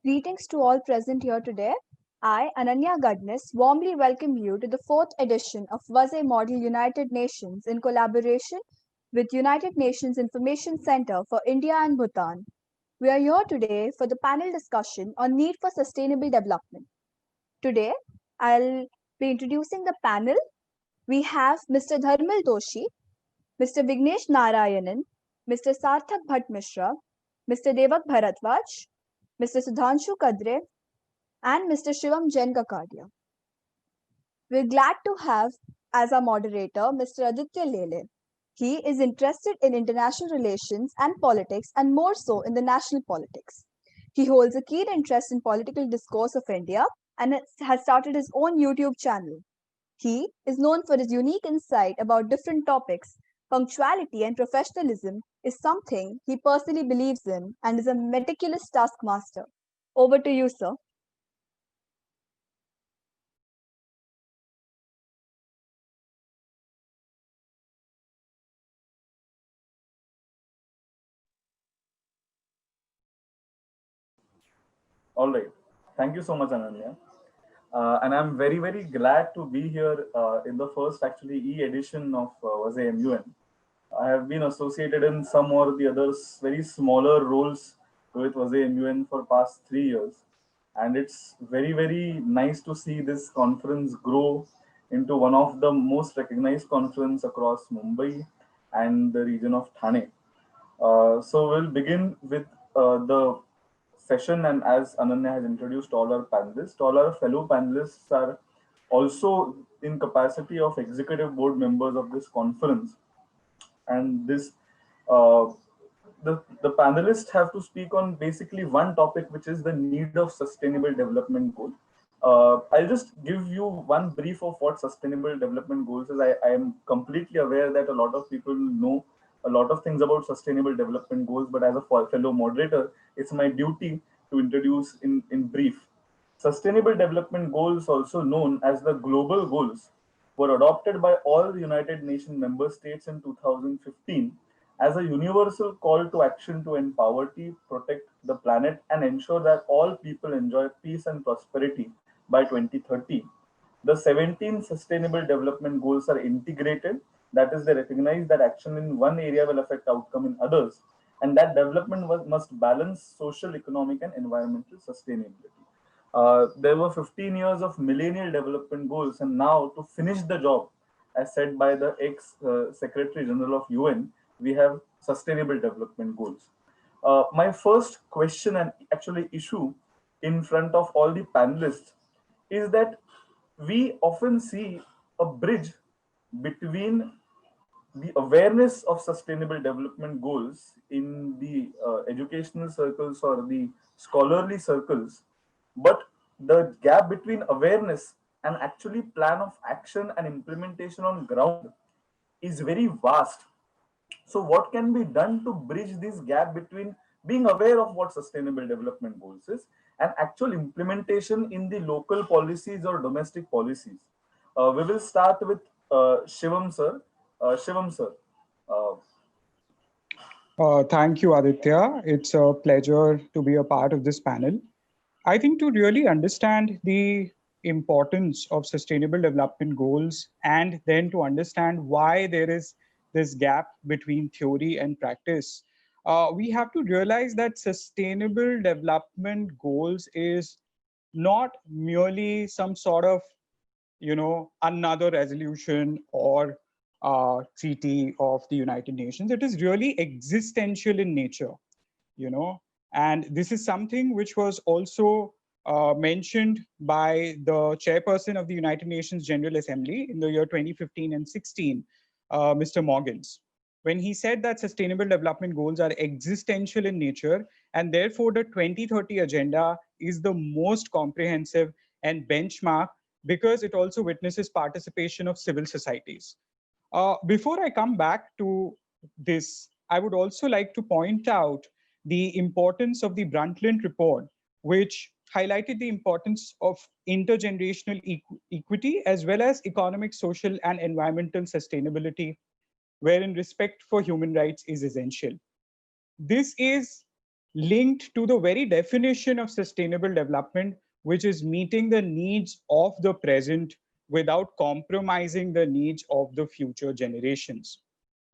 Greetings to all present here today. I, Ananya Gadnis, warmly welcome you to the fourth edition of WASE Model United Nations in collaboration with United Nations Information Center for India and Bhutan. We are here today for the panel discussion on need for sustainable development. Today, I'll be introducing the panel. We have Mr. Dharmal Doshi, Mr. Vignesh Narayanan, Mr. Sarthak Bhatt Mishra, Mr. Devak Bharadwaj, Mr. Sudhanshu Kadre, and Mr. Shivam Jain Kakadia. We're glad to have as our moderator Mr. Aditya Lele. He is interested in international relations and politics, and more so in the national politics. He holds a keen interest in political discourse of India and has started his own YouTube channel. He is known for his unique insight about different topics. Punctuality and professionalism is something he personally believes in and is a meticulous taskmaster. Over to you, sir. All right. Thank you so much, Ananya. And I'm very, very glad to be here in the first actually edition of WASE MUN. I have been associated in some or the others very smaller roles with WASE MUN for past 3 years. And it's very, very nice to see this conference grow into one of the most recognized conference across Mumbai and the region of Thane. So we'll begin with the session, and as Ananya has introduced all our fellow panelists are also in capacity of executive board members of this conference, and this uh, the panelists have to speak on basically one topic, which is the need of sustainable development goal. I'll just give you one brief of what sustainable development goals is. I am completely aware that a lot of people know a lot of things about sustainable development goals, but as a fellow moderator, it's my duty to introduce in brief. Sustainable development goals, also known as the global goals, were adopted by all the United Nations member states in 2015 as a universal call to action to end poverty, protect the planet, and ensure that all people enjoy peace and prosperity by 2030. The 17 sustainable development goals are integrated. That is, they recognize that action in one area will affect outcome in others, and that development must balance social, economic, and environmental sustainability. There were 15 years of millennial development goals, and now to finish the job, as said by the ex Secretary General of UN, we have sustainable development goals. My first question and actually issue in front of all the panelists is that we often see a bridge between the awareness of sustainable development goals in the educational circles or the scholarly circles, but the gap between awareness and actually plan of action and implementation on ground is very vast. So what can be done to bridge this gap between being aware of what sustainable development goals is and actual implementation in the local policies or domestic policies? We will start with Shivam sir. Shivam sir. Uh, Thank you, Aditya. It's a pleasure to be a part of this panel. I think to really understand the importance of sustainable development goals and then to understand why there is this gap between theory and practice, we have to realize that sustainable development goals is not merely some sort of another resolution or treaty of the United Nations. It is really existential in nature, you know, and this is something which was also mentioned by the chairperson of the United Nations General Assembly in the year 2015 and 16, Mr. Morgans, when he said that sustainable development goals are existential in nature, and therefore the 2030 agenda is the most comprehensive and benchmark because it also witnesses participation of civil societies. Before I come back to this, I would also like to point out the importance of the Brundtland report, which highlighted the importance of intergenerational equity as well as economic, social, and environmental sustainability, wherein respect for human rights is essential. This is linked to the very definition of sustainable development, which is meeting the needs of the present without compromising the needs of the future generations.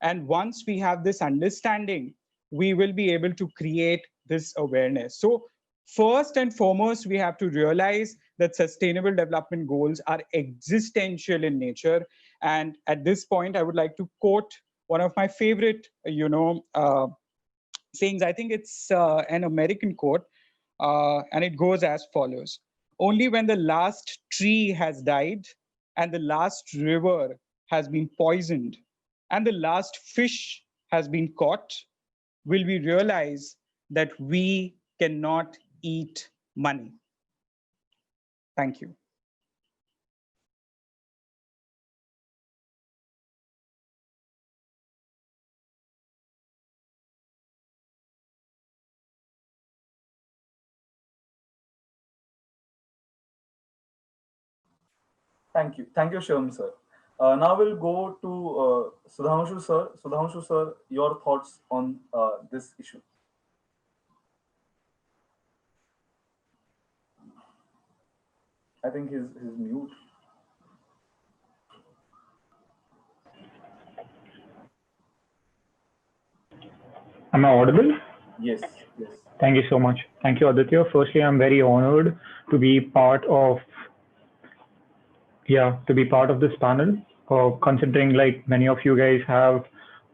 And once we have this understanding, we will be able to create this awareness. So first and foremost, we have to realize that sustainable development goals are existential in nature. And at this point, I would like to quote one of my favorite, sayings. I think it's an American quote, and it goes as follows: only when the last tree has died, and the last river has been poisoned, and the last fish has been caught, will we realize that we cannot eat money. Thank you. Thank you. Thank you, Shivam sir. Now we'll go to Sudhanshu sir. Sudhanshu sir, your thoughts on this issue. I think his mute. Am I audible? Yes, yes. Thank you so much. Thank you, Aditya. Firstly, I'm very honored to be part of this panel. Considering like many of you guys have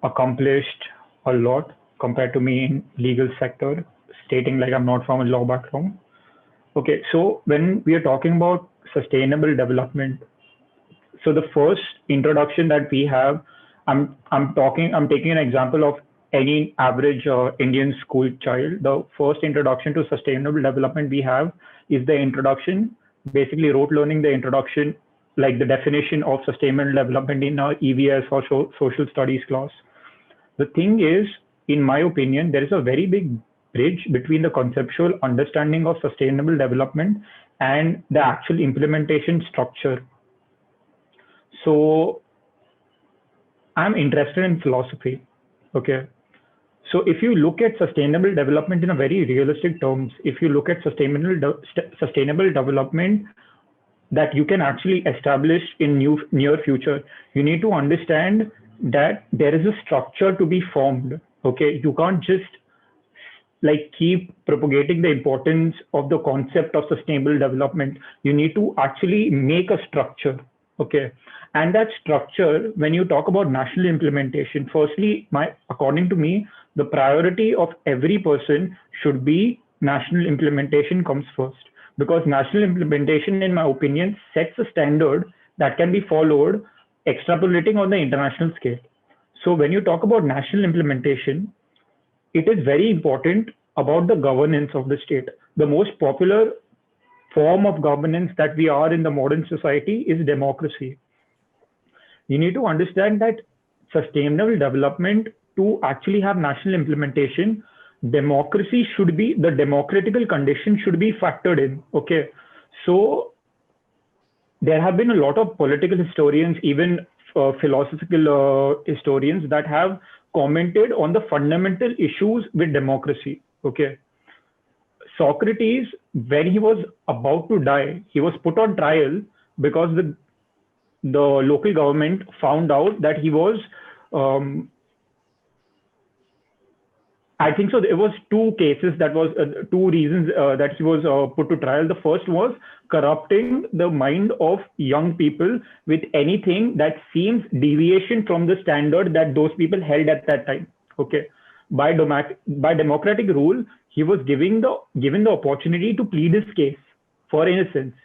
accomplished a lot compared to me in legal sector, stating like I'm not from a law background. Okay, so when we are talking about sustainable development, so the first introduction that we have, I'm taking an example of any average Indian school child. The first introduction to sustainable development we have is the introduction, basically rote learning the introduction, like the definition of sustainable development in our EVS or social studies class. The thing is, in my opinion, there is a very big bridge between the conceptual understanding of sustainable development and the actual implementation structure. So I'm interested in philosophy. Okay. So if you look at sustainable development in a very realistic terms, if you look at sustainable development that you can actually establish in near future, you need to understand that there is a structure to be formed. Okay. You can't just like keep propagating the importance of the concept of sustainable development. You need to actually make a structure. Okay. And that structure, when you talk about national implementation, firstly, according to me, the priority of every person should be national implementation comes first, because national implementation, in my opinion, sets a standard that can be followed, extrapolating on the international scale. So when you talk about national implementation, it is very important about the governance of the state. The most popular form of governance that we are in the modern society is democracy. You need to understand that sustainable development, to actually have national implementation, democracy should be, the democratical condition should be factored in. Okay. So there have been a lot of political historians, even philosophical historians, that have commented on the fundamental issues with democracy. Okay. Socrates, when he was about to die, he was put on trial because the local government found out that he was, I think so. There was two cases, that was two reasons that he was put to trial. The first was corrupting the mind of young people with anything that seems deviation from the standard that those people held at that time. Okay, by democratic rule, he was given the opportunity to plead his case for innocence,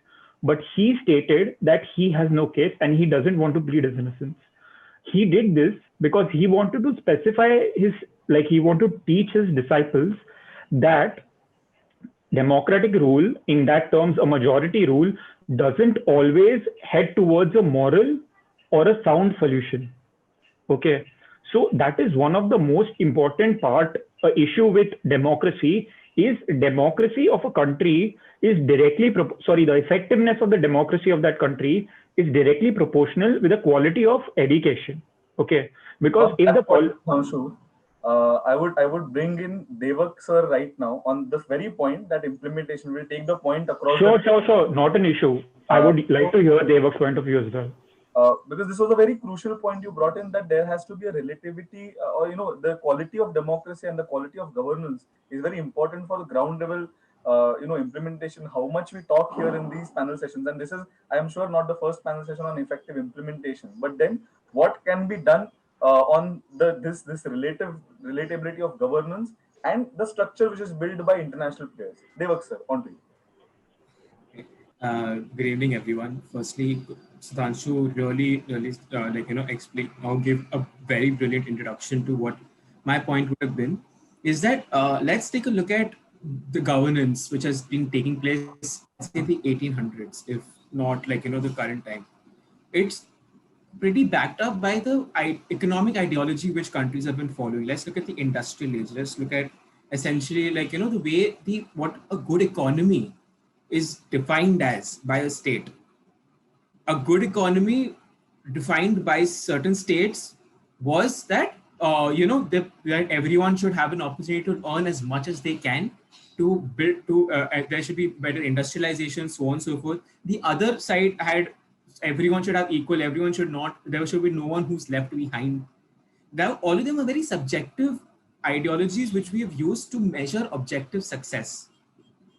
but he stated that he has no case and he doesn't want to plead his innocence. He did this because he wanted to specify he wanted to teach his disciples that democratic rule, in that terms a majority rule, doesn't always head towards a moral or a sound solution. Okay, so that is one of the most important issue with democracy, is democracy of a country is directly the effectiveness of the democracy of that country is directly proportional with the quality of education. Okay, because if the I would bring in Devak sir right now on this very point, that implementation will take the point across. Sure. Not an issue. I would like to hear Devak's point of view as well. Because this was a very crucial point you brought in, that there has to be a relativity, or the quality of democracy and the quality of governance is very important for the ground level, implementation. How much we talk here in these panel sessions, and this is, I am sure, not the first panel session on effective implementation. But then, what can be done on this relatability of governance and the structure which is built by international players? Devak sir, on to you. Good evening, everyone. Firstly, Sudhanshu really explain or give a very brilliant introduction to what my point would have been. Is that let's take a look at the governance which has been taking place in the 1800s, if not the current time. It's pretty backed up by the economic ideology which countries have been following. Let's look at the industrial age. Let's look at essentially the way what a good economy is defined as by a state. A good economy defined by certain states was that that everyone should have an opportunity to earn as much as they can, to build there should be better industrialization, so on and so forth. The other side had everyone should have equal, everyone should not, there should be no one who's left behind. Now all of them are very subjective ideologies which we have used to measure objective success.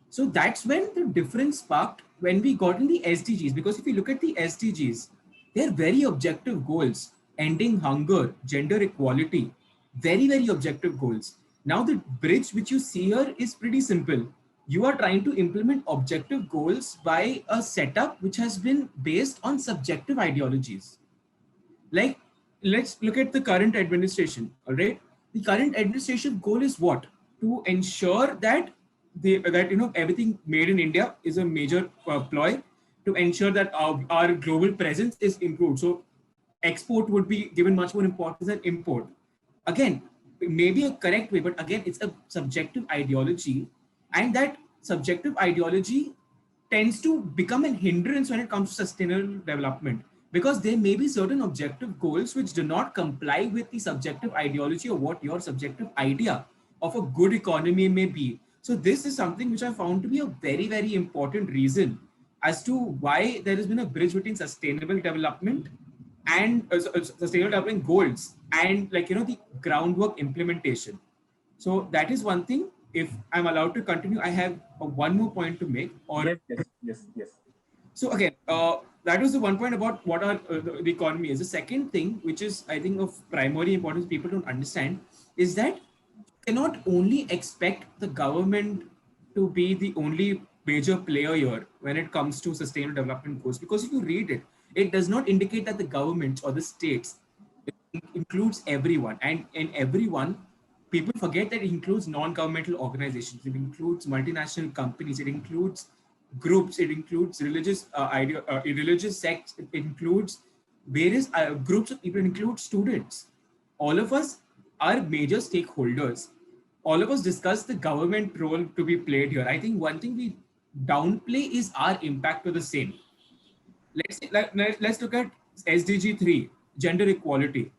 So that's when the difference sparked when we got in the SDGs, because if you look at the SDGs, they're very objective goals: ending hunger, gender equality, very, very objective goals. Now the bridge which you see here is pretty simple. You are trying to implement objective goals by a setup which has been based on subjective ideologies. Like, let's look at the current administration, all right? The current administration goal is what? To ensure that everything made in India is a major ploy to ensure that our global presence is improved. So export would be given much more importance than import. Again, maybe a correct way, but again, it's a subjective ideology, and that subjective ideology tends to become a hindrance when it comes to sustainable development, because there may be certain objective goals which do not comply with the subjective ideology or what your subjective idea of a good economy may be. So this is something which I found to be a very, very important reason as to why there has been a bridge between sustainable development and sustainable development goals and the groundwork implementation. So that is one thing. If I'm allowed to continue, I have one more point to make. Yes. So again, that was the one point about what the economy is. The second thing, which is I think of primary importance, people don't understand, is that cannot only expect the government to be the only major player here when it comes to sustainable development goals. Because if you read it, it does not indicate that the government or the states includes everyone. And in everyone, people forget that it includes non-governmental organizations. It includes multinational companies. It includes groups. It includes religious religious sects. It includes various groups of people. It includes students. All of us are major stakeholders. All of us discuss the government role to be played here. I think one thing we downplay is our impact to the same. Let's look at SDG 3, gender equality.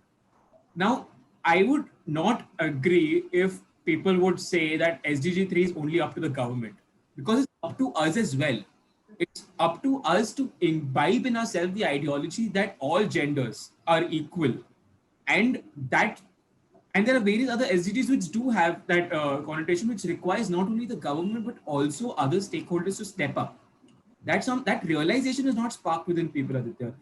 Now, I would not agree if people would say that SDG 3 is only up to the government, because it's up to us as well. It's up to us to imbibe in ourselves the ideology that all genders are equal, and there are various other SDGs which do have that connotation, which requires not only the government but also other stakeholders to step up. That realization is not sparked within people, Aditya.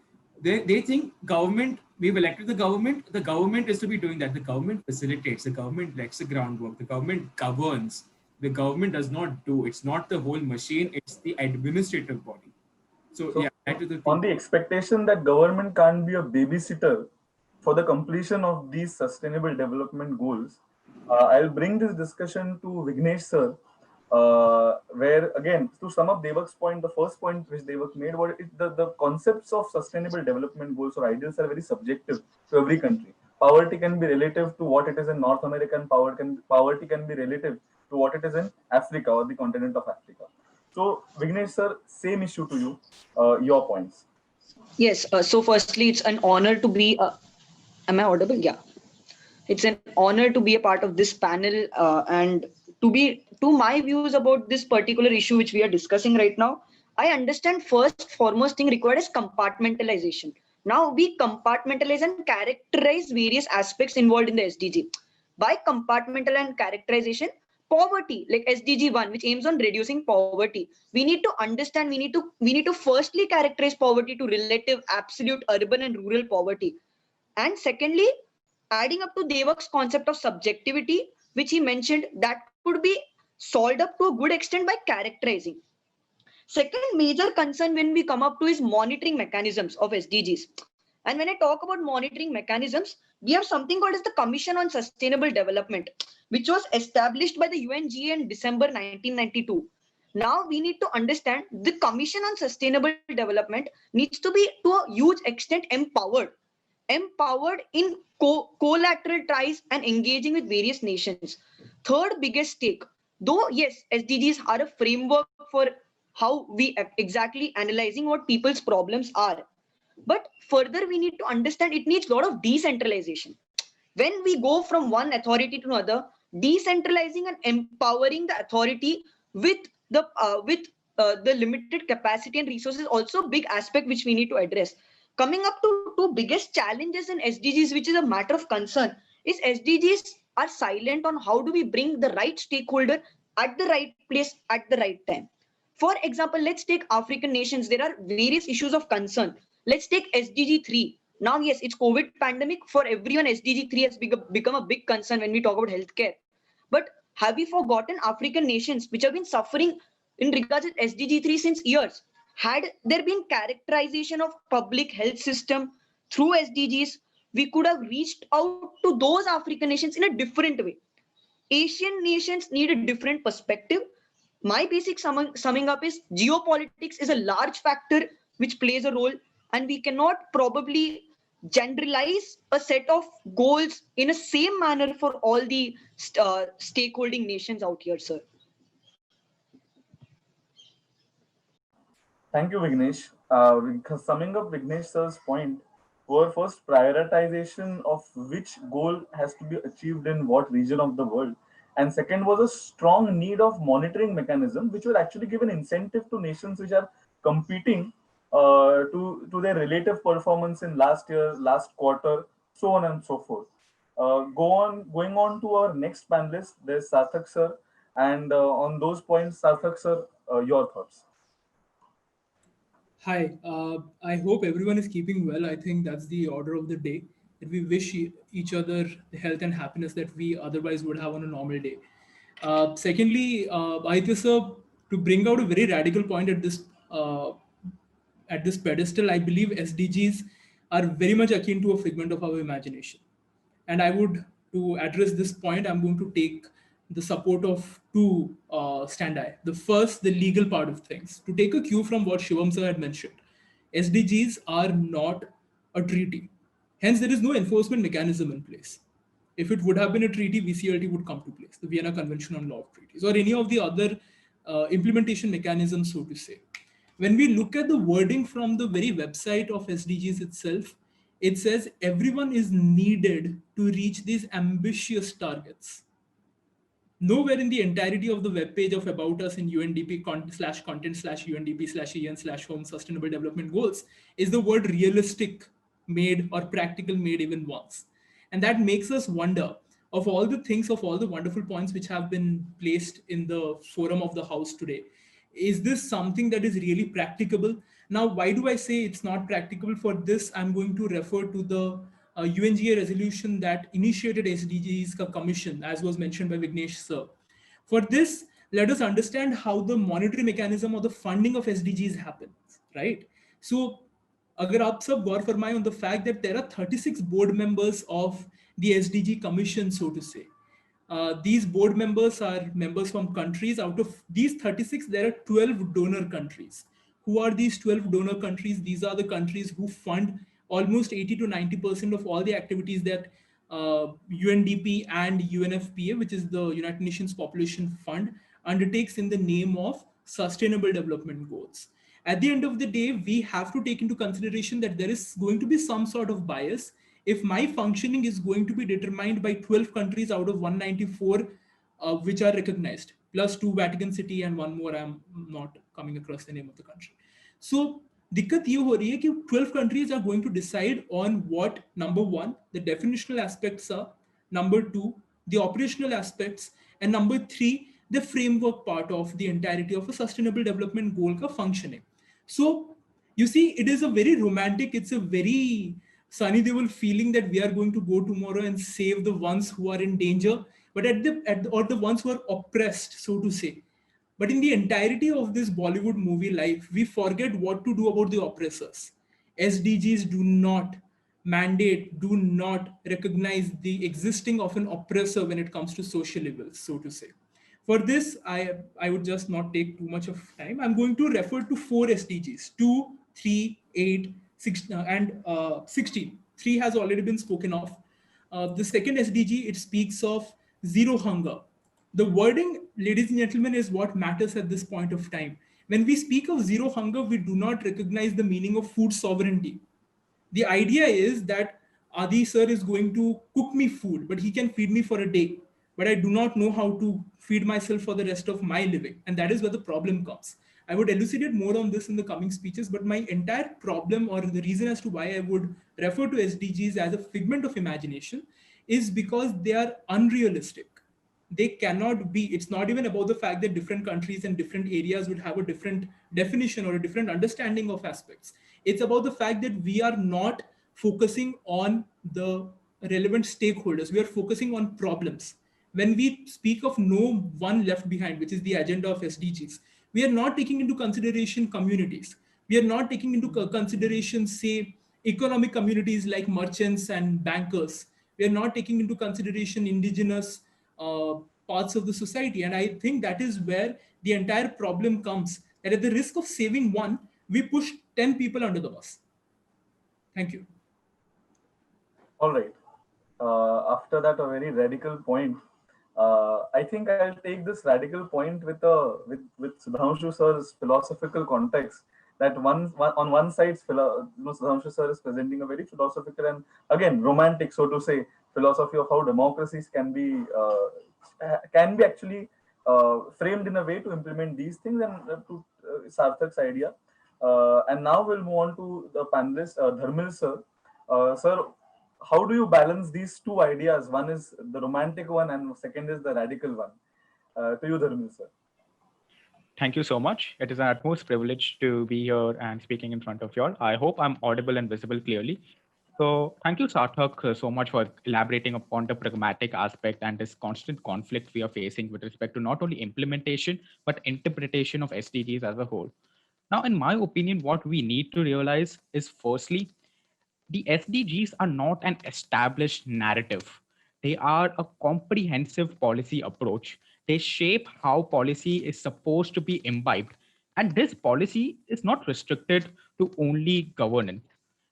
They think government, we've elected the government is to be doing that. The government facilitates, the government lets the groundwork, the government governs, the government does not do. It's not the whole machine, it's the administrative body. So yeah, that is the thing. On the expectation that government can't be a babysitter for the completion of these sustainable development goals, I'll bring this discussion to Vignesh sir, where again, to sum up Devak's point, the first point which Devak made was the concepts of sustainable development goals or ideals are very subjective to every country. Poverty can be relative to what it is in North America, and poverty can be relative to what it is in Africa or the continent of Africa. So Vignesh sir, same issue to you, your points. Yes, so firstly, it's an honor to be, am I audible? Yeah. It's an honor to be a part of this panel and to my views about this particular issue which we are discussing right now. I understand first foremost thing required is compartmentalization. Now we compartmentalize and characterize various aspects involved in the SDG. By compartmental and characterization, poverty, like SDG 1, which aims on reducing poverty, we need to understand, we need to firstly characterize poverty to relative, absolute, urban and rural poverty. And secondly, adding up to Devak's concept of subjectivity, which he mentioned, that could be solved up to a good extent by characterizing. Second major concern when we come up to is monitoring mechanisms of SDGs. And when I talk about monitoring mechanisms, we have something called as the Commission on Sustainable Development, which was established by the UNGA in December 1992. Now we need to understand the Commission on Sustainable Development needs to be to a huge extent empowered in collateral ties and engaging with various nations. Third biggest stake, though yes, SDGs are a framework for how we exactly analyzing what people's problems are. But further, we need to understand it needs a lot of decentralization. When we go from one authority to another, decentralizing and empowering the authority with the limited capacity and resources also a big aspect which we need to address. Coming up to two biggest challenges in SDGs, which is a matter of concern, is SDGs are silent on how do we bring the right stakeholder at the right place at the right time. For example, let's take African nations. There are various issues of concern. Let's take SDG 3. Now, yes, it's COVID pandemic. For everyone, SDG 3 has become a big concern when we talk about healthcare. But have we forgotten African nations which have been suffering in regards to SDG 3 since years? Had there been characterization of public health system through SDGs, we could have reached out to those African nations in a different way. Asian nations need a different perspective. My basic summing up is geopolitics is a large factor which plays a role, and we cannot probably generalize a set of goals in a same manner for all the stakeholding nations out here, sir. Thank you, Vignesh. Summing up Vignesh sir's point, were first prioritization of which goal has to be achieved in what region of the world. And second was a strong need of monitoring mechanism, which will actually give an incentive to nations which are competing to their relative performance in last year, last quarter, so on and so forth. Going on to our next panelist, there's Sarthak sir. And on those points, Sarthak sir, your thoughts. Hi, I hope everyone is keeping well. I think that's the order of the day. That we wish each other the health and happiness that we otherwise would have on a normal day. Secondly, Aditya sir, to bring out a very radical point at this pedestal, I believe SDGs are very much akin to a figment of our imagination. And I would, to address this point, I'm going to take the support of two standi. The first, the legal part of things. To take a cue from what Shivam sir had mentioned, SDGs are not a treaty. Hence, there is no enforcement mechanism in place. If it would have been a treaty, VCLT would come to place, the Vienna Convention on Law of Treaties, or any of the other implementation mechanisms, so to say. When we look at the wording from the very website of SDGs itself, it says everyone is needed to reach these ambitious targets. Nowhere in the entirety of the webpage of About Us in UNDP/content/UNDP/EN/home Sustainable Development Goals is the word realistic made or practical made even once. And that makes us wonder of all the things, of all the wonderful points which have been placed in the forum of the house today. Is this something that is really practicable? Now, why do I say it's not practicable? For this, I'm going to refer to the UNGA resolution that initiated SDGs Commission, as was mentioned by Vignesh sir. For this, let us understand how the monetary mechanism or the funding of SDGs happens, right? So, agar aap sab gaur farmaye on the fact that there are 36 board members of the SDG Commission, so to say. These board members are members from countries. Out of these 36, there are 12 donor countries. Who are these 12 donor countries? These are the countries who fund almost 80 to 90% of all the activities that UNDP and UNFPA, which is the United Nations Population Fund, undertakes in the name of Sustainable Development Goals. At the end of the day, we have to take into consideration that there is going to be some sort of bias if my functioning is going to be determined by 12 countries out of 194 which are recognized, plus 2 Vatican City and one more, I'm not coming across the name of the country. So दिक्कत ये हो रही है कि 12 countries are going to decide on what, number one, the definitional aspects are, number two, the operational aspects, and number three, the framework part of the entirety of a sustainable development goal ka functioning. So you see, it is a very romantic, it's a very Sunny Deol feeling that we are going to go tomorrow and save the ones who are in danger, but or the ones who are oppressed, so to say. But in the entirety of this Bollywood movie life, we forget what to do about the oppressors. SDGs do not mandate, do not recognize the existing of an oppressor when it comes to social evils, so to say. For this, I would just not take too much of time. I'm going to refer to 4 SDGs, 2, 3, 8, 6, and 16. 3 has already been spoken of. The second SDG, it speaks of zero hunger. The wording, ladies and gentlemen, is what matters at this point of time. When we speak of zero hunger, we do not recognize the meaning of food sovereignty. The idea is that Adi sir is going to cook me food, but he can feed me for a day. But I do not know how to feed myself for the rest of my living. And that is where the problem comes. I would elucidate more on this in the coming speeches, but my entire problem, or the reason as to why I would refer to SDGs as a figment of imagination, is because they are unrealistic. They cannot be, it's not even about the fact that different countries and different areas would have a different definition or a different understanding of aspects. It's about the fact that we are not focusing on the relevant stakeholders. We are focusing on problems. When we speak of no one left behind, which is the agenda of SDGs, we are not taking into consideration communities. We are not taking into consideration, say, economic communities like merchants and bankers. We are not taking into consideration indigenous uh, parts of the society. And I think that is where the entire problem comes. That at the risk of saving one, we push 10 people under the bus. Thank you. All right. After that, a very radical point. I think I'll take this radical point with Sudhanshu sir's philosophical context. That on one side, Sudhanshu sir is presenting a very philosophical and again romantic, so to say, philosophy of how democracies can be actually framed in a way to implement these things, and to Sarthak's idea. And now we'll move on to the panelist, Dharmil sir. Sir, how do you balance these two ideas? One is the romantic one, and second is the radical one. To you, Dharmil sir. Thank you so much. It is an utmost privilege to be here and speaking in front of you all. I hope I'm audible and visible clearly. So thank you, Sarthak, so much for elaborating upon the pragmatic aspect and this constant conflict we are facing with respect to not only implementation, but interpretation of SDGs as a whole. Now, in my opinion, what we need to realize is firstly, the SDGs are not an established narrative. They are a comprehensive policy approach. They shape how policy is supposed to be imbibed. And this policy is not restricted to only governance.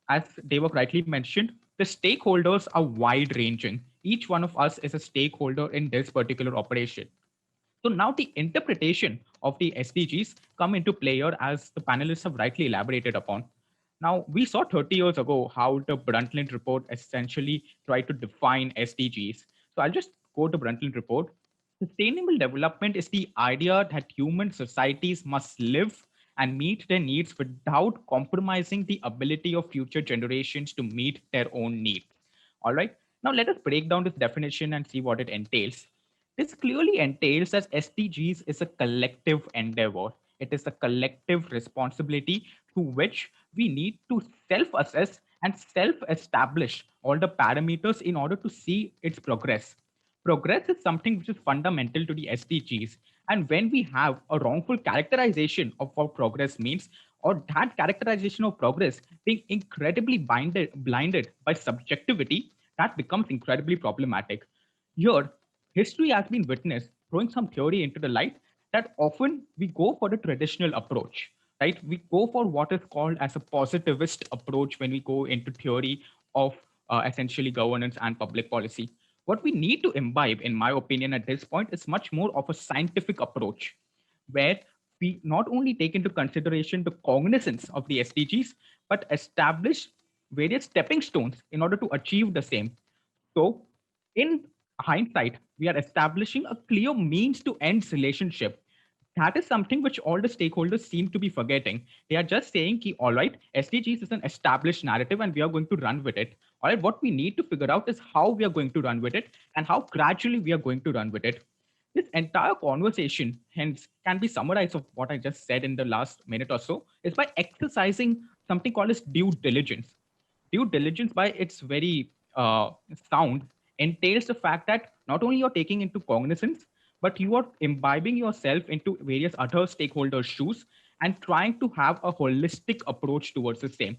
As Devak rightly mentioned, the stakeholders are wide ranging. Each one of us is a stakeholder in this particular operation. So now the interpretation of the SDGs come into play here, as the panelists have rightly elaborated upon. Now, we saw 30 years ago how the Brundtland report essentially tried to define SDGs. So I'll just quote the Brundtland report. Sustainable development is the idea that human societies must live and meet their needs without compromising the ability of future generations to meet their own needs. All right. Now let us break down this definition and see what it entails. This clearly entails that SDGs is a collective endeavor. It is a collective responsibility to which we need to self-assess and self-establish all the parameters in order to see its progress. Progress is something which is fundamental to the SDGs. And when we have a wrongful characterization of what progress means, or that characterization of progress being incredibly blinded by subjectivity, that becomes incredibly problematic. Here, history has been witnessed throwing some theory into the light that often we go for the traditional approach, right? We go for what is called as a positivist approach when we go into theory of essentially governance and public policy. What we need to imbibe, in my opinion, at this point is much more of a scientific approach, where we not only take into consideration the cognizance of the SDGs, but establish various stepping stones in order to achieve the same. So, in hindsight, we are establishing a clear means to end relationship. That is something which all the stakeholders seem to be forgetting. They are just saying, ki, all right, SDGs is an established narrative and we are going to run with it. All right, what we need to figure out is how we are going to run with it and how gradually we are going to run with it. This entire conversation, hence, can be summarized of what I just said in the last minute or so, is by exercising something called as due diligence. Due diligence, by its very sound, entails the fact that not only you're taking into cognizance, but you are imbibing yourself into various other stakeholders' shoes and trying to have a holistic approach towards the same.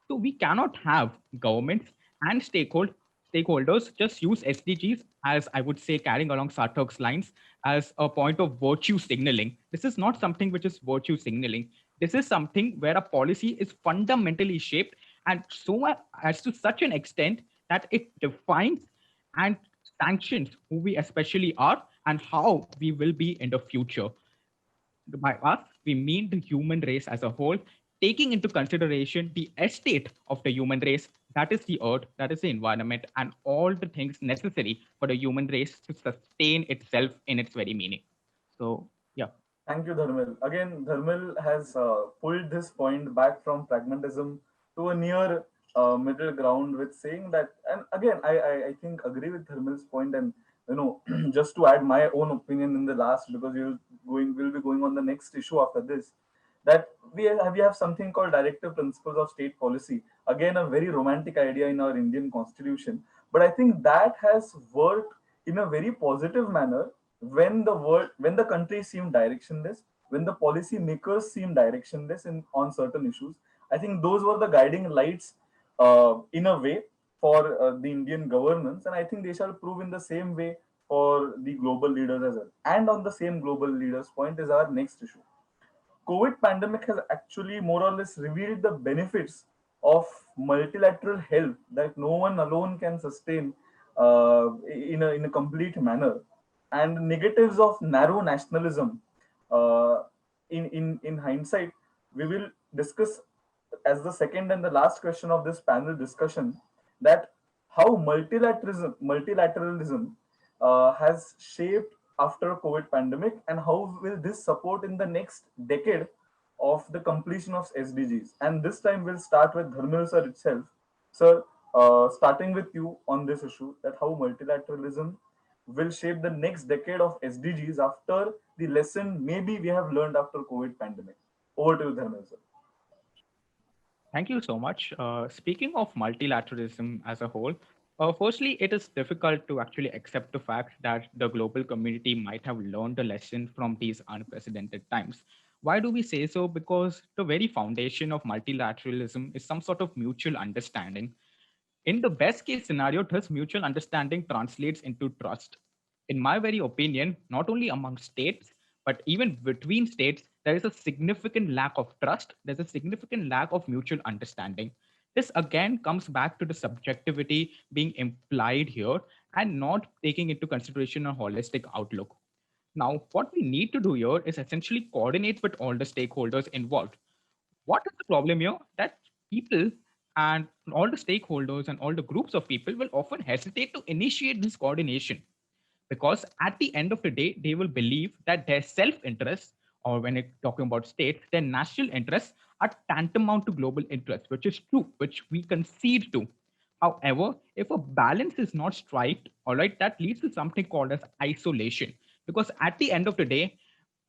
So we cannot have governments and stakeholders just use SDGs as, I would say, carrying along Sartre's lines, as a point of virtue signaling. This is not something which is virtue signaling. This is something where a policy is fundamentally shaped and so as to such an extent that it defines and sanctions who we especially are and how we will be in the future. By us, we mean the human race as a whole, taking into consideration the estate of the human race, that is the earth, that is the environment, and all the things necessary for the human race to sustain itself in its very meaning. So, yeah. Thank you, Dharmil. Again, Dharmil has pulled this point back from pragmatism to a near middle ground with saying that, and again, I think agree with Dharmil's point, and just to add my own opinion in the last, because we'll be going on the next issue after this, that we have something called directive principles of state policy. Again, a very romantic idea in our Indian constitution, but I think that has worked in a very positive manner when the country seemed directionless, when the policy makers seemed directionless on certain issues. I think those were the guiding lights in a way for the Indian governance, and I think they shall prove in the same way for the global leaders as well. And on the same global leaders point is our next issue. COVID pandemic has actually more or less revealed the benefits of multilateral help that no one alone can sustain in a complete manner, and negatives of narrow nationalism. Uh, in hindsight, we will discuss as the second and the last question of this panel discussion that how multilateralism has shaped after COVID pandemic, and how will this support in the next decade of the completion of SDGs. And this time we'll start with Dharmil sir itself. Sir, starting with you on this issue, that how multilateralism will shape the next decade of SDGs after the lesson maybe we have learned after COVID pandemic. Over to you, Dharmil sir. Thank you so much. Speaking of multilateralism as a whole, firstly, it is difficult to actually accept the fact that the global community might have learned a lesson from these unprecedented times. Why do we say so? Because the very foundation of multilateralism is some sort of mutual understanding. In the best case scenario, this mutual understanding translates into trust. In my very opinion, not only among states, but even between states, there is a significant lack of trust. There's a significant lack of mutual understanding. This again comes back to the subjectivity being implied here and not taking into consideration a holistic outlook. Now, what we need to do here is essentially coordinate with all the stakeholders involved. What is the problem here? That people and all the stakeholders and all the groups of people will often hesitate to initiate this coordination, because at the end of the day, they will believe that their self-interest, or when it's talking about states, their national interests are tantamount to global interests, which is true, which we concede to. However, if a balance is not striked, all right, that leads to something called as isolation. Because at the end of the day,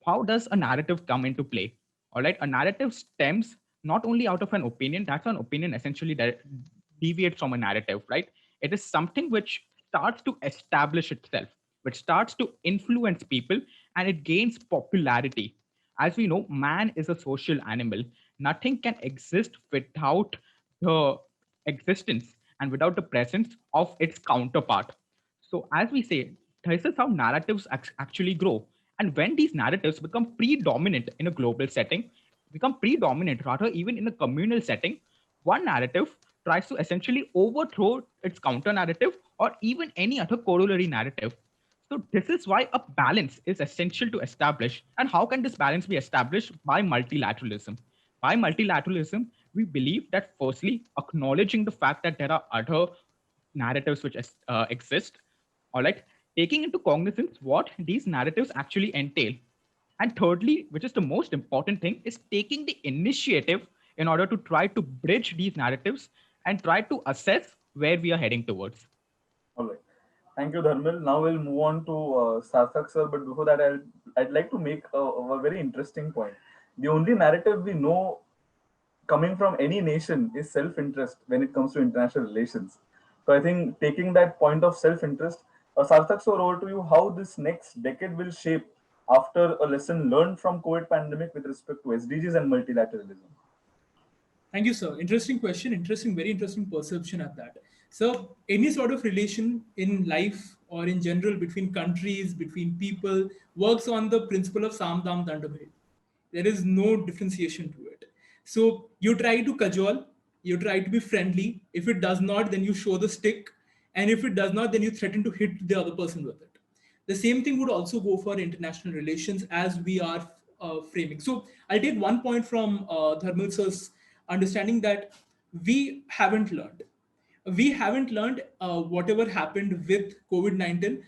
how does a narrative come into play? All right, a narrative stems not only out of an opinion, that's an opinion essentially that deviates from a narrative, right? It is something which starts to establish itself, which starts to influence people, and it gains popularity. As we know, man is a social animal. Nothing can exist without the existence and without the presence of its counterpart. So, as we say, this is how narratives actually grow. And when these narratives become predominant in a global setting, become predominant rather even in a communal setting, one narrative tries to essentially overthrow its counter narrative or even any other corollary narrative. So this is why a balance is essential to establish. And how can this balance be established? By multilateralism. By multilateralism, we believe that firstly, acknowledging the fact that there are other narratives which exist, all right, taking into cognizance what these narratives actually entail. And thirdly, which is the most important thing, is taking the initiative in order to try to bridge these narratives and try to assess where we are heading towards. All right. Thank you, Dharmil. Now we'll move on to Sarthak sir. But before that, I'd like to make a very interesting point. The only narrative we know coming from any nation is self-interest when it comes to international relations. So I think taking that point of self-interest, Sarthak sir, over to you. How this next decade will shape after a lesson learned from COVID pandemic with respect to SDGs and multilateralism? Thank you, sir. Interesting question. Interesting, very interesting perception at that. So, any sort of relation in life or in general between countries, between people, works on the principle of Sam Dam Dandabhed. There is no differentiation to it. So, you try to cajole, you try to be friendly. If it does not, then you show the stick. And if it does not, then you threaten to hit the other person with it. The same thing would also go for international relations as we are framing. So, I'll take one point from Dharmil sir's understanding that we haven't learned. We haven't learned whatever happened with COVID-19,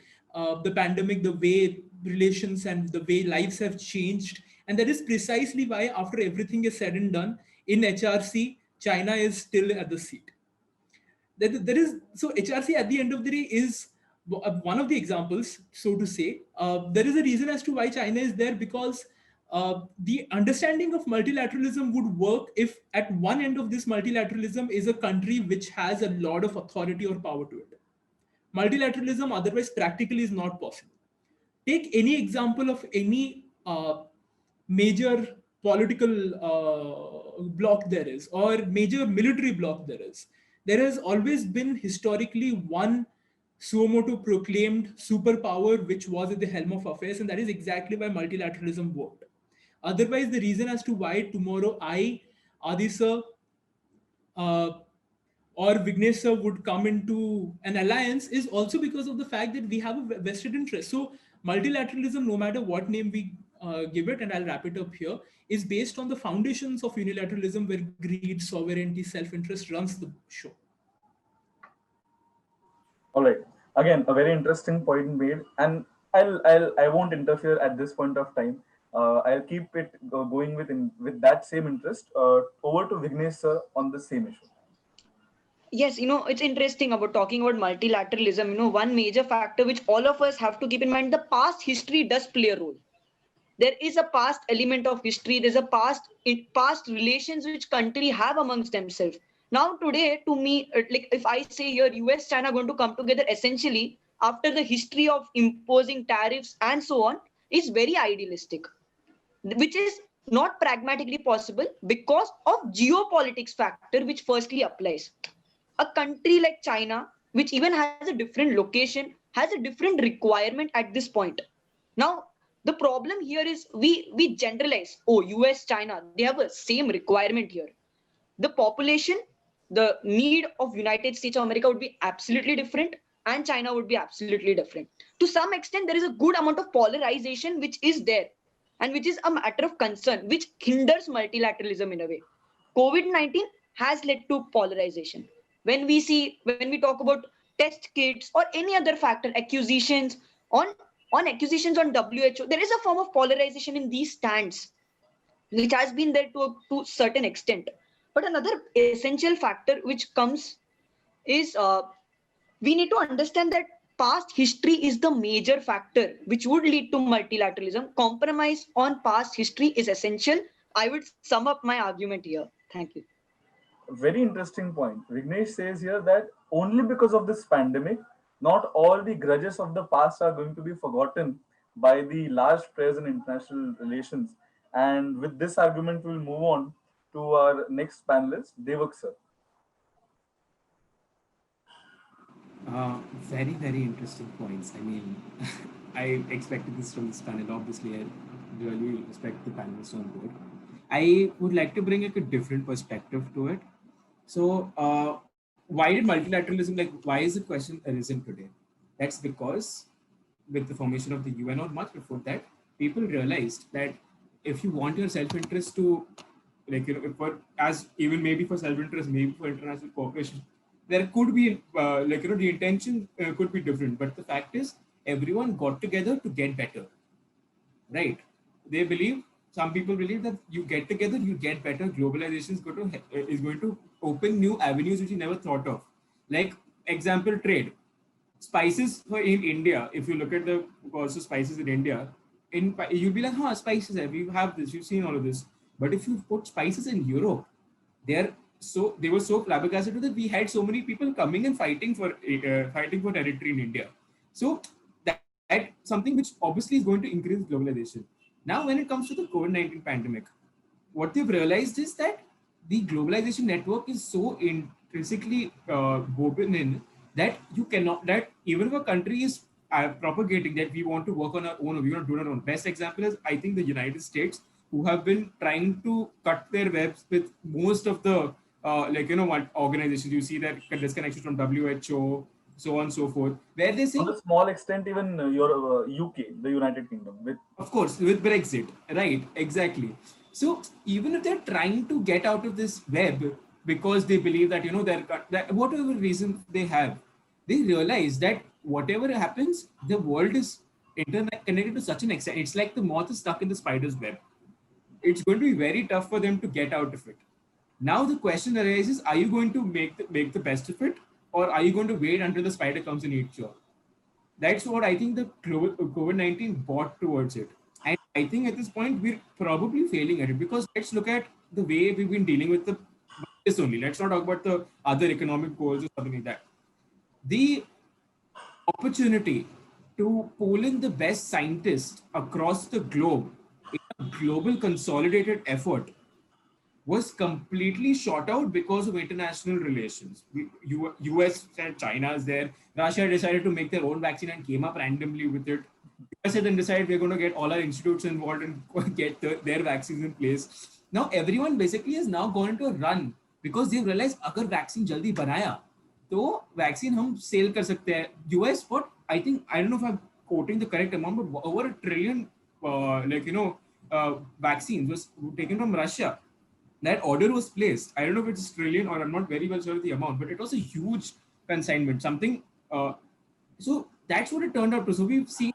the pandemic, the way relations and the way lives have changed. And that is precisely why, after everything is said and done, in HRC, China is still at the seat. There is, so HRC at the end of the day is one of the examples, so to say. There is a reason as to why China is there, because the understanding of multilateralism would work if at one end of this multilateralism is a country which has a lot of authority or power to it. Multilateralism otherwise practically is not possible. Take any example of any major political bloc there is, or major military bloc there is. There has always been historically one suo motu proclaimed superpower which was at the helm of affairs, and that is exactly why multilateralism worked. Otherwise, the reason as to why tomorrow I, Adi sir, uh, or Vignesh sir would come into an alliance is also because of the fact that we have a vested interest. So multilateralism, no matter what name we give it, and I'll wrap it up here, is based on the foundations of unilateralism where greed, sovereignty, self-interest runs the show. All right. Again, a very interesting point made, and I won't interfere at this point of time. I'll keep it going with that same interest. Over to Vignesh sir on the same issue. Yes, it's interesting about talking about multilateralism. One major factor which all of us have to keep in mind, the past history does play a role. There is a past element of history. There's a past relations which country have amongst themselves. Now today, to me, like if I say here, US, China going to come together essentially after the history of imposing tariffs and so on is very idealistic, which is not pragmatically possible because of geopolitics factor, which firstly applies. A country like China, which even has a different location, has a different requirement at this point. Now, the problem here is we generalize, oh, US, China, they have a same requirement here. The population, the need of United States of America would be absolutely different, and China would be absolutely different. To some extent, there is a good amount of polarization which is there, and which is a matter of concern, which hinders multilateralism in a way. COVID-19 has led to polarization. When we talk about test kits or any other factor, accusations on accusations on WHO, there is a form of polarization in these stands, which has been there to certain extent. But another essential factor which comes is we need to understand that past history is the major factor which would lead to multilateralism. Compromise on past history is essential. I would sum up my argument here. Thank you. Very interesting point. Vignesh says here that only because of this pandemic, not all the grudges of the past are going to be forgotten by the large players in international relations. And with this argument, we'll move on to our next panelist, Devak sir. Very, very interesting points. I mean, I expected this from this panel. Obviously, I really respect the panelists on board. I would like to bring a different perspective to it. So, why did multilateralism, why is the question arisen today? That's because with the formation of the UN or much before that, people realized that if you want your self-interest to like, you know, for as even maybe for self-interest, maybe for international cooperation, there could be like, you know, the intention could be different, but the fact is everyone got together to get better, right? They believe, some people believe that you get together, you get better. Globalization is going to open new avenues which you never thought of. Like example, trade. Spices for in India, if you look at the cost of spices in India, you'll be like, huh, spices, we have this, you've seen all of this. But if you put spices in Europe, they were so flabbergasted that we had so many people coming and fighting for territory in India. So that something which obviously is going to increase globalization. Now, when it comes to the COVID-19 pandemic, what they've realized is that the globalization network is so intrinsically woven in that you cannot, that even if a country is propagating that we want to work on our own, we want to do our own. Best example is, I think, the United States, who have been trying to cut their webs with most of the like, you know, what organizations. You see that disconnection from WHO, so on and so forth, where they say, on a small extent, even your UK, the United Kingdom, with of course, with Brexit, right? Exactly. So even if they're trying to get out of this web because they believe that, you know, that whatever reason they have, they realize that whatever happens, the world is internet connected to such an extent. It's like the moth is stuck in the spider's web. It's going to be very tough for them to get out of it. Now the question arises: are you going to make the best of it, or are you going to wait until the spider comes and eats you up? That's what I think the COVID-19 brought towards it. And I think at this point, we're probably failing at it, because let's look at the way we've been dealing with this only. Let's not talk about the other economic goals or something like that. The opportunity to pull in the best scientists across the globe in a global consolidated effort was completely shot out because of international relations. US and China is there. Russia decided to make their own vaccine and came up randomly with it. US then decided we're going to get all our institutes involved and get their vaccines in place. Now everyone basically has now gone into a run because they realized अगर vaccine जल्दी बनाया तो vaccine हम sell कर सकते हैं. US, what I think, I don't know if I'm quoting the correct amount, but over $1 trillion vaccines was taken from Russia. That order was placed. I don't know if it's trillion, or I'm not very well sure of the amount, but it was a huge consignment, something. So that's what it turned out to. So we've seen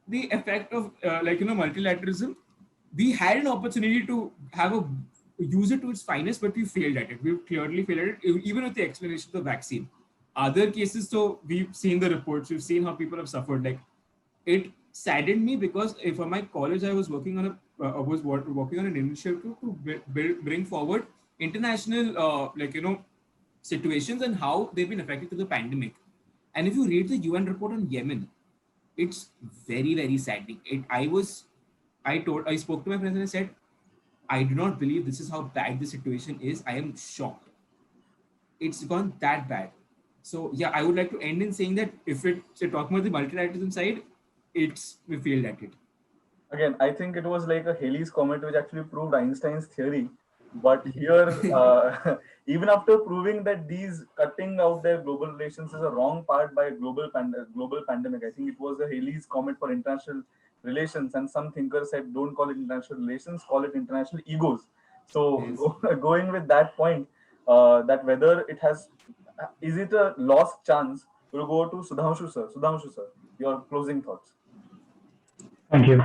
the effect of multilateralism. We had an opportunity to use it to its finest, but we failed at it. We've clearly failed at it, even with the explanation of the vaccine. Other cases, so we've seen the reports, we've seen how people have suffered. Like, it saddened me because for my college, I was working on an initiative to bring forward international situations and how they've been affected to the pandemic. And if you read the UN report on Yemen, it's very, very saddening. I spoke to my friends and I said, I do not believe this is how bad the situation is. I am shocked. It's gone that bad. So yeah, I would like to end in saying that if talking about the multilateralism side, we failed at it. Again, I think it was like a Halley's Comet, which actually proved Einstein's theory. But here, even after proving that these cutting out their global relations is a wrong part by a global pandemic, I think it was a Halley's Comet for international relations. And some thinkers said, don't call it international relations, call it international egos. So yes. Going with that point, that whether is it a lost chance? We'll go to Sudhanshu sir. Sudhanshu sir, your closing thoughts. Thank you.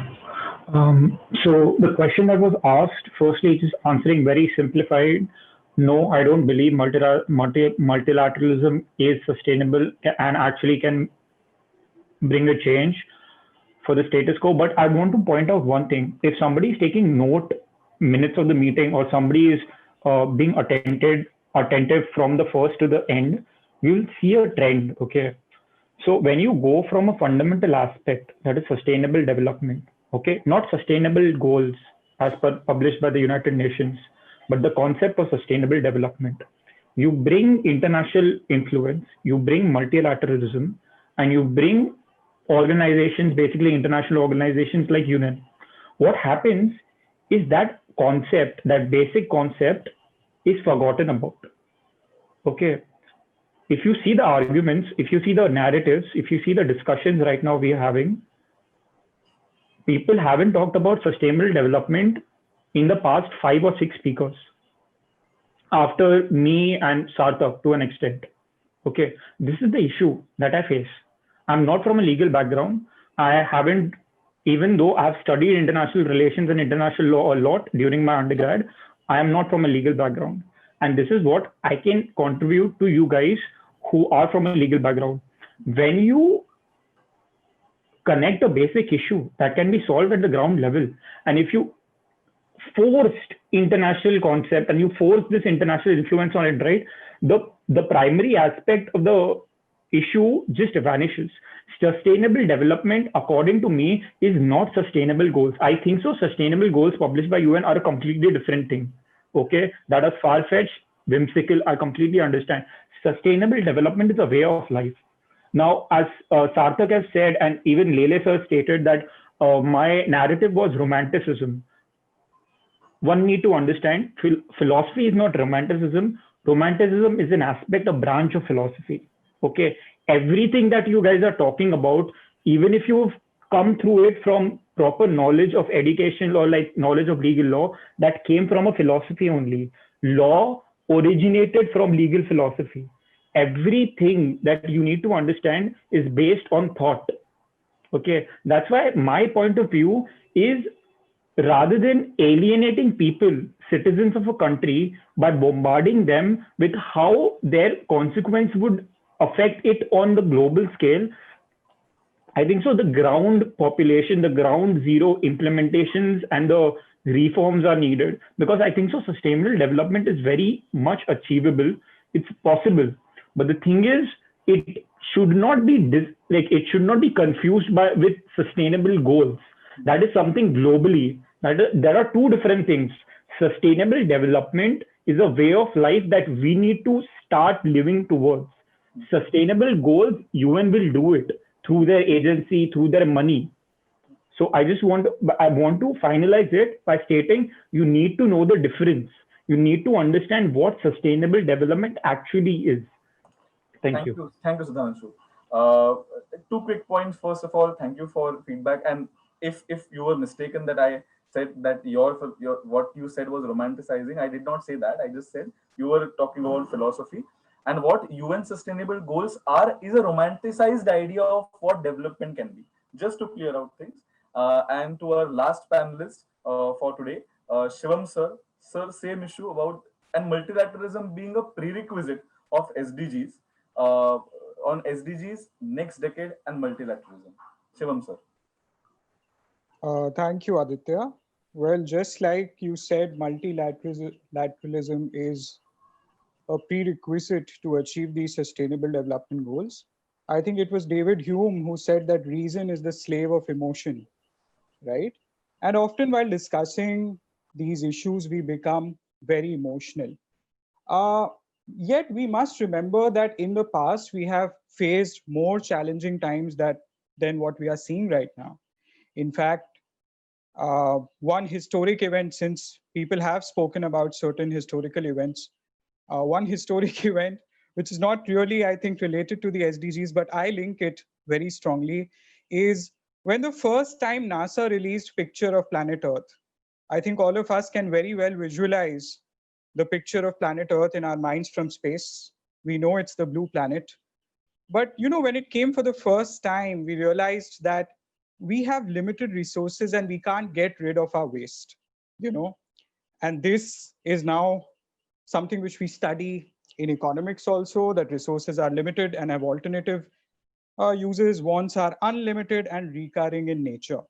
So the question that was asked, firstly, just answering very simplified. No, I don't believe multilateralism is sustainable and actually can bring a change for the status quo. But I want to point out one thing. If somebody is taking minutes of the meeting, or somebody is being attentive from the first to the end, you will see a trend, okay? So when you go from a fundamental aspect, that is sustainable development, okay, not sustainable goals as per published by the United Nations, but the concept of sustainable development, you bring international influence, you bring multilateralism, and you bring organizations, basically international organizations like UN. What happens is that basic concept is forgotten about, okay? If you see the arguments, if you see the narratives, if you see the discussions right now we are having, people haven't talked about sustainable development in the past 5 or 6 speakers after me and Sarthak to an extent. Okay, this is the issue that I face. I'm not from a legal background. I haven't, even though I've studied international relations and international law a lot during my undergrad, I am not from a legal background. And this is what I can contribute to you guys who are from a legal background. When you connect a basic issue that can be solved at the ground level, and if you forced international concept and you force this international influence on it, right, the primary aspect of the issue just vanishes. Sustainable development, according to me, is not sustainable goals. I think so. Sustainable goals published by UN are a completely different thing. Okay, that is far-fetched, whimsical. I completely understand. Sustainable development is a way of life. Now, as Sarthak has said, and even Lele sir stated that my narrative was romanticism. One need to understand philosophy is not romanticism. Romanticism is an aspect, a branch of philosophy. Okay, everything that you guys are talking about, even if you've come through it from proper knowledge of education or like knowledge of legal law, that came from a philosophy only. Law originated from legal philosophy. Everything that you need to understand is based on thought. Okay, that's why my point of view is, rather than alienating people, citizens of a country, by bombarding them with how their consequence would affect it on the global scale, I think so the ground population, the ground zero implementations and the reforms are needed, because I think so sustainable development is very much achievable. It's possible. But the thing is, it should not be it should not be confused with sustainable goals. That is something globally. There are two different things. Sustainable development is a way of life that we need to start living towards. Sustainable goals, UN will do it through their agency, through their money. So I want to finalize it by stating you need to know the difference. You need to understand what sustainable development actually is. Thank you. Thank you, Sudhanshu. 2 quick points. First of all, thank you for feedback. And if you were mistaken that I said that what you said was romanticizing, I did not say that. I just said you were talking about philosophy. And what UN Sustainable Goals are is a romanticized idea of what development can be. Just to clear out things. And to our last panelist for today, Shivam sir, same issue about and multilateralism being a prerequisite of SDGs. On SDGs, next decade, and multilateralism. Shivam sir. Thank you, Aditya. Well, just like you said, multilateralism is a prerequisite to achieve these sustainable development goals. I think it was David Hume who said that reason is the slave of emotion, right? And often while discussing these issues, we become very emotional. Yet we must remember that in the past, we have faced more challenging times than what we are seeing right now. In fact, one historic event, since people have spoken about certain historical events, one historic event, which is not really, I think, related to the SDGs, but I link it very strongly, is when the first time NASA released picture of planet Earth. I think all of us can very well visualize the picture of planet Earth in our minds from space. We know it's the blue planet. But when it came for the first time, we realized that we have limited resources and we can't get rid of our waste, And this is now something which we study in economics also, that resources are limited and have alternative uses, wants are unlimited and recurring in nature.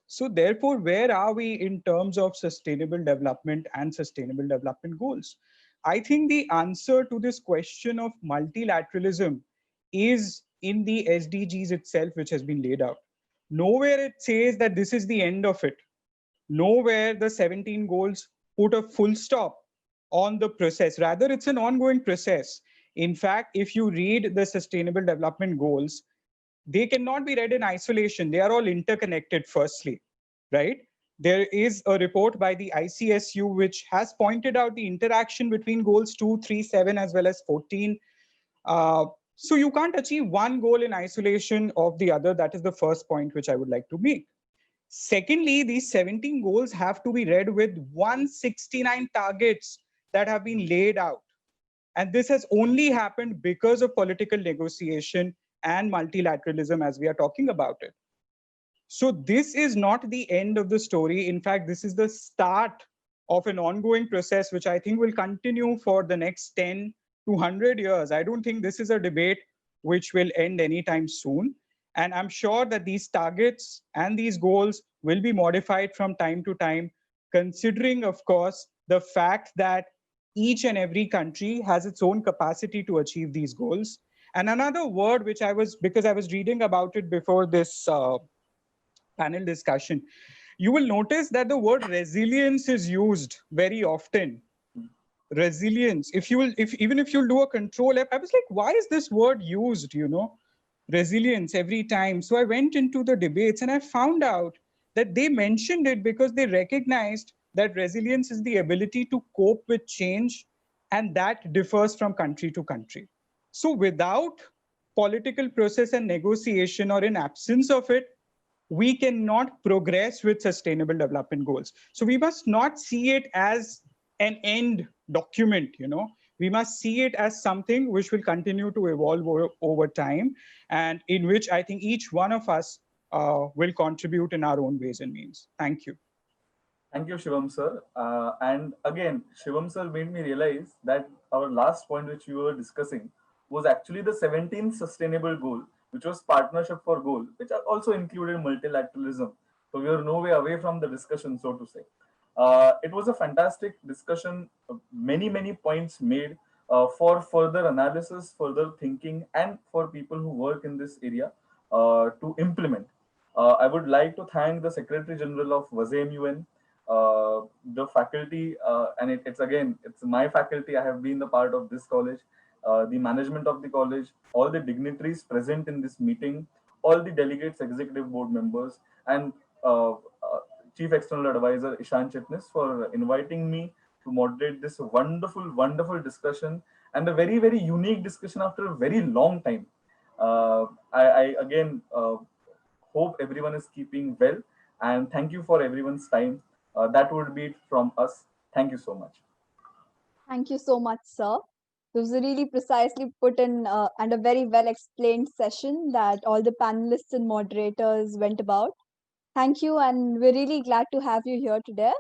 So therefore, where are we in terms of sustainable development and sustainable development goals? I think the answer to this question of multilateralism is in the SDGs itself, which has been laid out. Nowhere it says that this is the end of it. Nowhere the 17 goals put a full stop on the process. Rather, it's an ongoing process. In fact, if you read the sustainable development goals, they cannot be read in isolation. They are all interconnected, firstly, right? There is a report by the ICSU which has pointed out the interaction between goals 2, 3, 7, as well as 14. So you can't achieve one goal in isolation of the other. That is the first point which I would like to make. Secondly, these 17 goals have to be read with 169 targets that have been laid out. And this has only happened because of political negotiation and multilateralism as we are talking about it. So this is not the end of the story. In fact, this is the start of an ongoing process, which I think will continue for the next 10 to 100 years. I don't think this is a debate which will end anytime soon. And I'm sure that these targets and these goals will be modified from time to time, considering, of course, the fact that each and every country has its own capacity to achieve these goals. And another word which because I was reading about it before this panel discussion, you will notice that the word resilience is used very often. Resilience. Even if you'll do a control F, I was like, why is this word used, resilience every time? So I went into the debates and I found out that they mentioned it because they recognized that resilience is the ability to cope with change, and that differs from country to country. So without political process and negotiation, or in absence of it, we cannot progress with sustainable development goals. So we must not see it as an end document, we must see it as something which will continue to evolve over time, and in which I think each one of us will contribute in our own ways and means. Thank you. Thank you, Shivam sir. And again, Shivam sir made me realize that our last point which we were discussing was actually the 17th sustainable goal, which was partnership for goal, which also included multilateralism. So we are no way away from the discussion, so to say. It was a fantastic discussion, many points made for further analysis, further thinking, and for people who work in this area to implement. I would like to thank the Secretary General of WASEMUN, the faculty, and it's my faculty. I have been the part of this college, the management of the college, all the dignitaries present in this meeting, all the delegates, executive board members, and Chief External Advisor Ishan Chitnis for inviting me to moderate this wonderful discussion, and a very unique discussion after a very long time. I again hope everyone is keeping well, and thank you for everyone's time. That would be it from us. Thank you so much. Thank you so much, sir. It was a really precisely put in and a very well explained session that all the panelists and moderators went about. Thank you, and we're really glad to have you here today.